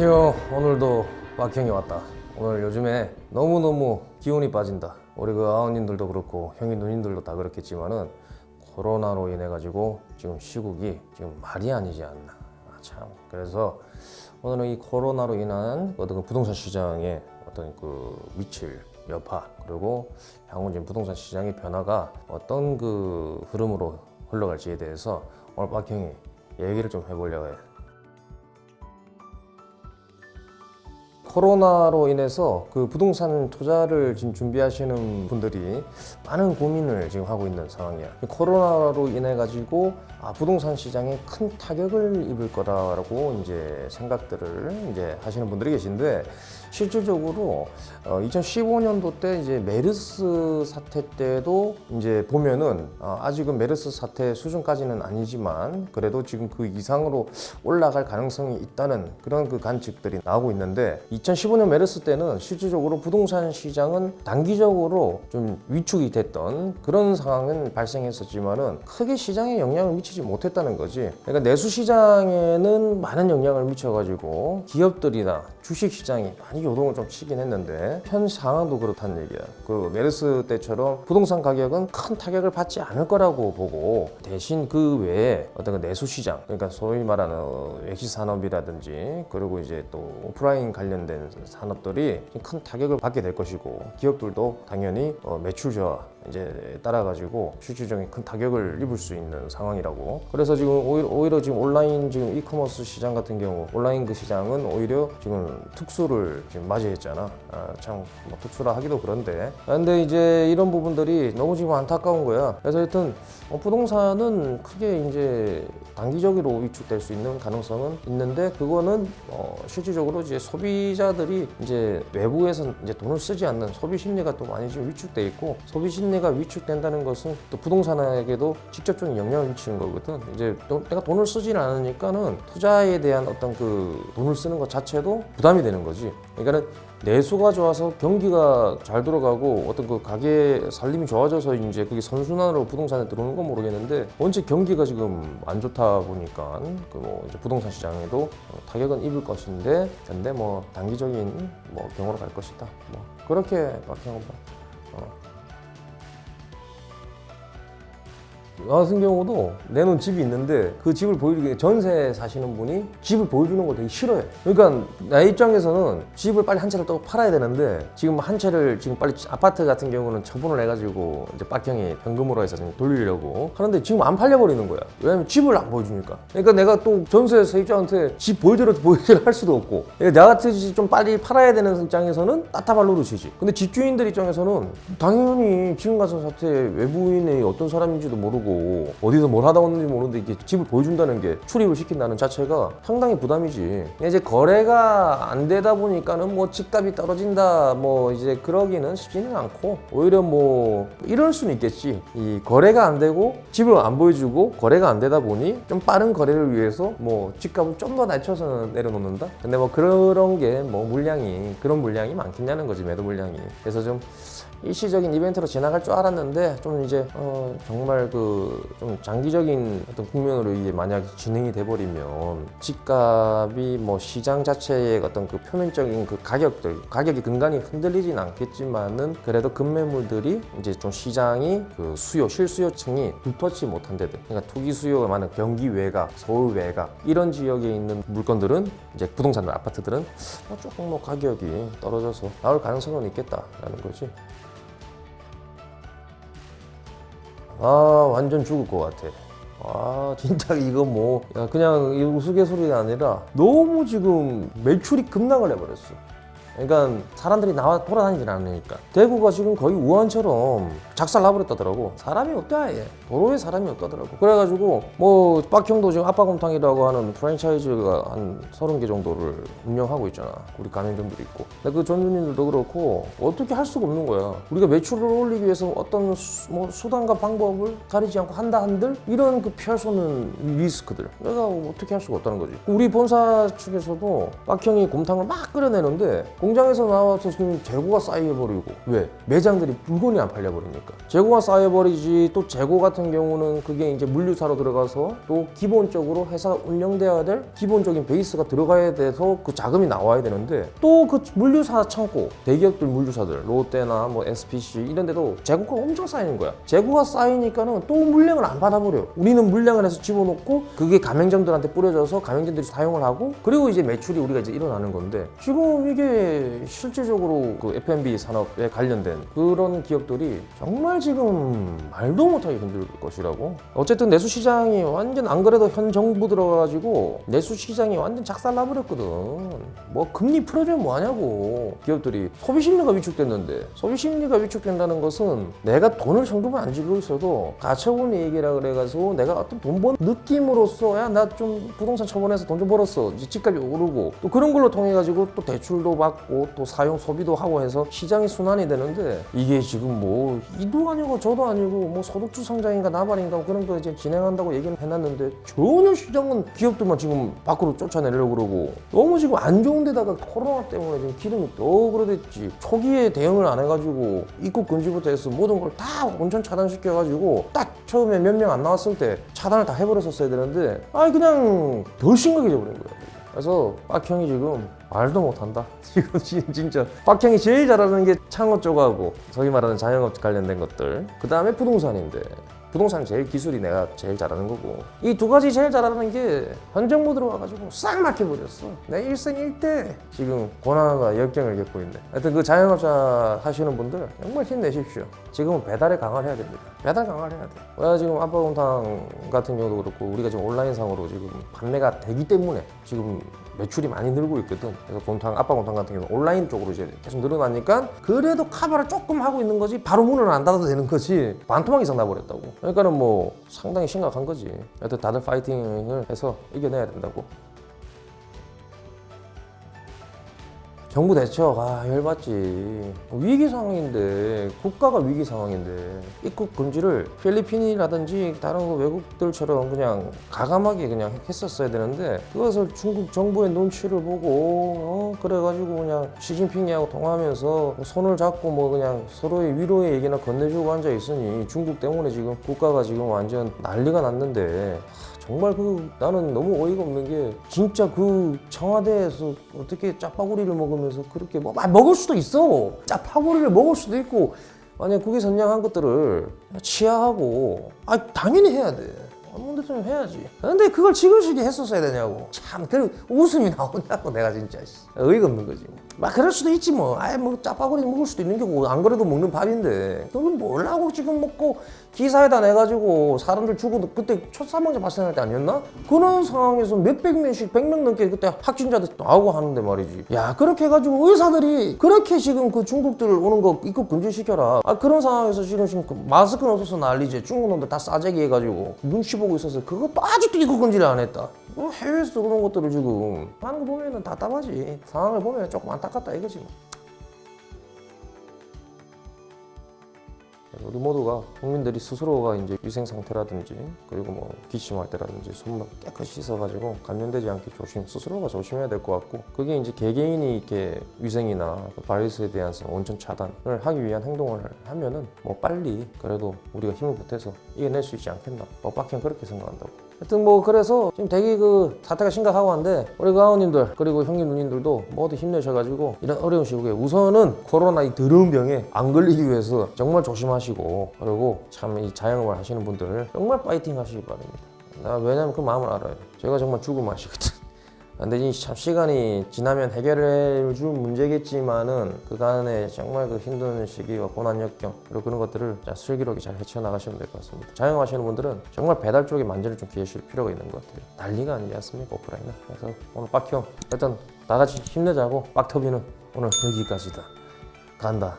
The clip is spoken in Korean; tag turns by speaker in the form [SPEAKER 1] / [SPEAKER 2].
[SPEAKER 1] 안녕. 오늘도 빡형이 왔다. 오늘 요즘에 너무너무 기운이 빠진다. 우리 그 아우님들도 그렇고 형님 누님들도 다 그렇겠지만은 코로나로 인해 가지고 지금 시국이 지금 말이 아니지 않나. 참. 그래서 오늘은 이 코로나로 인한 어떤 그 부동산 시장의 어떤 그 미칠 여파, 그리고 향후 지금 부동산 시장의 변화가 어떤 그 흐름으로 흘러갈지에 대해서 오늘 빡형이 얘기를 좀 해보려고 해. 코로나로 인해서 그 부동산 투자를 지금 준비하시는 분들이 많은 고민을 지금 하고 있는 상황이야. 코로나로 인해 가지고 부동산 시장에 큰 타격을 입을 거라고 이제 생각들을 이제 하시는 분들이 계신데, 실질적으로 2015년도 때 이제 메르스 사태 때도 이제 보면은 아직은 메르스 사태 수준까지는 아니지만 그래도 지금 그 이상으로 올라갈 가능성이 있다는 그런 그 관측들이 나오고 있는데, 2015년 메르스 때는 실질적으로 부동산 시장은 단기적으로 좀 위축이 됐던 그런 상황은 발생했었지만은 크게 시장에 영향을 미치지 못했다는 거지. 그러니까 내수 시장에는 많은 영향을 미쳐가지고 기업들이나 주식 시장이 많이 요동을 좀 치긴 했는데, 현 상황도 그렇다는 얘기야. 그 메르스 때처럼 부동산 가격은 큰 타격을 받지 않을 거라고 보고, 대신 그 외에 어떤 그 내수 시장, 그러니까 소위 말하는 외식 산업이라든지 그리고 이제 또 오프라인 관련된 산업들이 큰 타격을 받게 될 것이고, 기업들도 당연히 매출 저하 이제 따라가지고 실질적인 큰 타격을 입을 수 있는 상황이라고. 그래서 지금 오히려 지금 온라인 지금 이커머스 시장 같은 경우, 온라인 그 시장은 오히려 지금 특수를 지금 맞이했잖아. 참 뭐 특수라 하기도 그런데, 근데 이제 이런 부분들이 너무 지금 안타까운 거야. 그래서 하여튼 부동산은 크게 이제 단기적으로 위축될 수 있는 가능성은 있는데, 그거는 실질적으로 이제 소비자들이 이제 외부에서 이제 돈을 쓰지 않는 소비 심리가 또 많이 지금 위축돼 있고, 소비 심리가 위축된다는 것은 또 부동산에게도 직접적인 영향을 미치는 거거든. 이제 내가 돈을 쓰지는 않으니까는 투자에 대한 어떤 그 돈을 쓰는 것 자체도 부담이 되는 거지. 그러니까는 내수가 좋아서 경기가 잘 돌아가고 어떤 그 가게 살림이 좋아져서 이제 그게 선순환으로 부동산에 들어오는 건 모르겠는데, 원체 경기가 지금 안 좋다 보니까 그 뭐 이제 부동산 시장에도 타격은 입을 것인데, 근데 뭐 단기적인 뭐 경우로 갈 것이다. 뭐 그렇게 박형은 봐. 나 같은 경우도 내놓은 집이 있는데, 그 집을 보여주기, 전세 사시는 분이 집을 보여주는 걸 되게 싫어해. 그러니까 내 입장에서는 집을 빨리 한 채를 또 팔아야 되는데, 지금 한 채를 지금 빨리, 아파트 같은 경우는 처분을 해가지고 이제 빡형이 현금으로 해서 돌리려고 하는데 지금 안 팔려버리는 거야. 왜냐면 집을 안 보여주니까. 그러니까 내가 또 전세 세입자한테 집 보여주라도 보여주라 할 수도 없고, 그러니까 나 같이 좀 빨리 팔아야 되는 입장에서는 따따발로 치지. 근데 집주인들 입장에서는 당연히 지금 같은 사태에 외부인이 어떤 사람인지도 모르고 어디서 뭘 하다 왔는지 모르는데 이게 집을 보여준다는 게, 출입을 시킨다는 자체가 상당히 부담이지. 이제 거래가 안 되다 보니까는 뭐 집값이 떨어진다 뭐 이제 그러기는 쉽지는 않고, 오히려 뭐 이럴 수는 있겠지. 이 거래가 안 되고 집을 안 보여주고 거래가 안 되다 보니 좀 빠른 거래를 위해서 뭐 집값을 좀 더 낮춰서 내려놓는다. 근데 뭐 그런 게 뭐 그런 물량이 많겠냐는 거지, 매도 물량이. 그래서 좀 일시적인 이벤트로 지나갈 줄 알았는데, 좀 이제 정말 그 좀 장기적인 어떤 국면으로 이게 만약 진행이 돼버리면 집값이 뭐 시장 자체의 어떤 그 표면적인 그 가격이 근간이 흔들리진 않겠지만은, 그래도 급매물들이 이제 좀 시장이 그 실수요층이 불터치 못한 데들, 그러니까 투기 수요가 많은 경기 외곽, 서울 외곽 이런 지역에 있는 물건들은, 이제 부동산 아파트들은 조금 뭐 가격이 떨어져서 나올 가능성은 있겠다라는 거지. 완전 죽을 것 같아. 진짜 이거 뭐 그냥 우스갯소리가 아니라 너무 지금 매출이 급락을 해버렸어. 그러니까 사람들이 나와 돌아다니질 않으니까. 대구가 지금 거의 우한처럼 작살 나버렸다더라고. 사람이 없다 아예. 도로에 사람이 없다더라고. 그래가지고 뭐 빡형도 지금 아빠곰탕이라고 하는 프랜차이즈가 한 30개 정도를 운영하고 있잖아. 우리 가맹점들이 있고. 근데 그 전주님들도 그렇고 어떻게 할 수가 없는 거야. 우리가 매출을 올리기 위해서 어떤 뭐 수단과 방법을 가리지 않고 한다 한들 이런 그 피할 수 없는 리스크들, 내가 어떻게 할 수가 없다는 거지. 우리 본사 측에서도 빡형이 곰탕을 막 끓여내는데 공장에서 나와서 지금 재고가 쌓여버리고 왜? 매장들이 물건이 안 팔려버리니까 재고가 쌓여버리지. 또 재고 같은 경우는 그게 이제 물류사로 들어가서 또 기본적으로 회사가 운영돼야 될 기본적인 베이스가 들어가야 돼서 그 자금이 나와야 되는데 또 그 물류사 창고 대기업들 물류사들 롯데나 뭐 SPC 이런 데도 재고가 엄청 쌓이는 거야. 재고가 쌓이니까는 또 물량을 안 받아버려. 우리는 물량을 해서 집어넣고 그게 가맹점들한테 뿌려져서 가맹점들이 사용을 하고 그리고 이제 매출이 우리가 이제 일어나는 건데 지금 이게 실질적으로 그 F&B 산업에 관련된 그런 기업들이 정말 지금 말도 못하게 힘들 것이라고. 어쨌든 내수 시장이 완전 안 그래도 현 정부 들어가가지고 내수 시장이 완전 작살나버렸거든. 뭐 금리 풀어주면 뭐하냐고. 기업들이 소비 심리가 위축됐는데 소비 심리가 위축된다는 것은 내가 돈을 정도만 안 지고 있어도 가처분 얘기라 그래가지고 내가 어떤 돈 번 느낌으로써 야 나 좀 부동산 처분해서 돈 좀 벌었어 이제 집값이 오르고 또 그런 걸로 통해 가지고 또 대출도 받고 또 사용 소비도 하고 해서 시장이 순환이 되는데 이게 지금 뭐 이도 아니고 저도 아니고 뭐 소득주 성장인가 나발인가 그런 거 이제 진행한다고 얘기는 해놨는데 전혀 시장은 기업들만 지금 밖으로 쫓아내려고 그러고 너무 지금 안 좋은 데다가 코로나 때문에 지금 기름이 더 그러댔지. 초기에 대응을 안 해가지고 입국 금지부터 해서 모든 걸 다 온천 차단시켜가지고 딱 처음에 몇 명 안 나왔을 때 차단을 다 해버렸었어야 되는데 그냥 더 심각해져 버린 거야. 그래서 빡형이 지금 말도 못한다. 지금 진짜 빡형이 제일 잘하는 게 창업 쪽하고 소위 말하는 자영업 관련된 것들 그 다음에 부동산인데 부동산 제일 기술이 내가 제일 잘하는 거고 이 두 가지 제일 잘하는 게 현 정부 들어와가지고 싹 막혀버렸어. 내 일생일대 지금 고난과 역경을 겪고 있네. 하여튼 그 자영업자 하시는 분들 정말 힘내십시오. 지금은 배달에 강화를 해야 됩니다. 배달 강화를 해야 돼. 왜 지금 아빠곰탕 같은 경우도 그렇고 우리가 지금 온라인상으로 지금 판매가 되기 때문에 지금 매출이 많이 늘고 있거든. 그래서 아빠곰탕 같은 경우는 온라인 쪽으로 이제 계속 늘어나니까 그래도 카바를 조금 하고 있는 거지 바로 문을 안 닫아도 되는 거지 반토막 이상 나버렸다고. 그러니까는 뭐 상당히 심각한 거지. 하여튼 다들 파이팅을 해서 이겨내야 된다고. 정부 대책 열받지. 위기 상황인데 국가가 위기 상황인데 입국 금지를 필리핀이라든지 다른 외국들처럼 그냥 가감하게 그냥 했었어야 되는데 그것을 중국 정부의 눈치를 보고 그래가지고 그냥 시진핑이하고 통화하면서 손을 잡고 뭐 그냥 서로의 위로의 얘기나 건네주고 앉아 있으니 중국 때문에 지금 국가가 지금 완전 난리가 났는데 정말 나는 너무 어이가 없는 게 진짜 그 청와대에서 어떻게 짜파구리를 먹으면서 그렇게 먹을 수도 있어. 짜파구리를 먹을 수도 있고 만약 국위 선양한 것들을 취하하고 당연히 해야 돼. 문대통령 해야지. 근데 그걸 지금 시기에 했었어야 되냐고. 참, 그 웃음이 나오냐고 내가 진짜 어이가 없는 거지. 그럴 수도 있지 뭐. 뭐 짜파구리 먹을 수도 있는 거고 안 그래도 먹는 밥인데. 그건 뭘 하고 지금 먹고 기사에다 내가지고 사람들 죽고 그때 첫 사망자 발생할 때 아니었나? 그런 상황에서 몇백 명씩 100명 넘게 그때 확진자들 나오고 하는데 말이지. 야 그렇게 해가지고 의사들이 그렇게 지금 그 중국들 오는 거 입국 금지시켜라. 그런 상황에서 지금 마스크는 없어서 난리지. 중국 놈들 다 싸재기 해가지고 눈치 보고 있어서 그것도 아직도 입국 금지를 안 했다. 해외에서 그런 것들을 지금 하는 거 보면은 답답하지. 상황을 보면 조금 안타깝다 이거지 뭐. 우리 모두가 국민들이 스스로가 이제 위생 상태라든지 그리고 뭐 기침할 때라든지 손만 깨끗이 씻어가지고 감염되지 않게 스스로가 조심해야 될 것 같고 그게 이제 개개인이 이렇게 위생이나 바이러스에 대한 온천 차단을 하기 위한 행동을 하면은 뭐 빨리 그래도 우리가 힘을 보태서 이겨낼 수 있지 않겠나. 빡빡형 그렇게 생각한다고. 하여튼 뭐 그래서 지금 되게 그 사태가 심각하고 한데 우리 가오님들 그리고 형님 누님들도 모두 힘내셔가지고 이런 어려운 시국에 우선은 코로나 이 더러운 병에 안 걸리기 위해서 정말 조심하시고 그리고 참 이 자영업을 하시는 분들 정말 파이팅 하시기 바랍니다. 왜냐면 그 마음을 알아요. 제가 정말 죽을 맛이거든. 근데 참 시간이 지나면 해결해 줄 문제겠지만은 그간의 정말 그 힘든 시기와 고난 역경 그리고 그런 것들을 슬기롭게 잘 헤쳐나가시면 될 것 같습니다. 자영업하시는 분들은 정말 배달 쪽에 만전을 좀 기하실 필요가 있는 것 같아요. 난리가 아니지 않습니까 오프라인은. 그래서 오늘 빡형 일단 다 같이 힘내자고 빡터비는 오늘 여기까지다. 간다.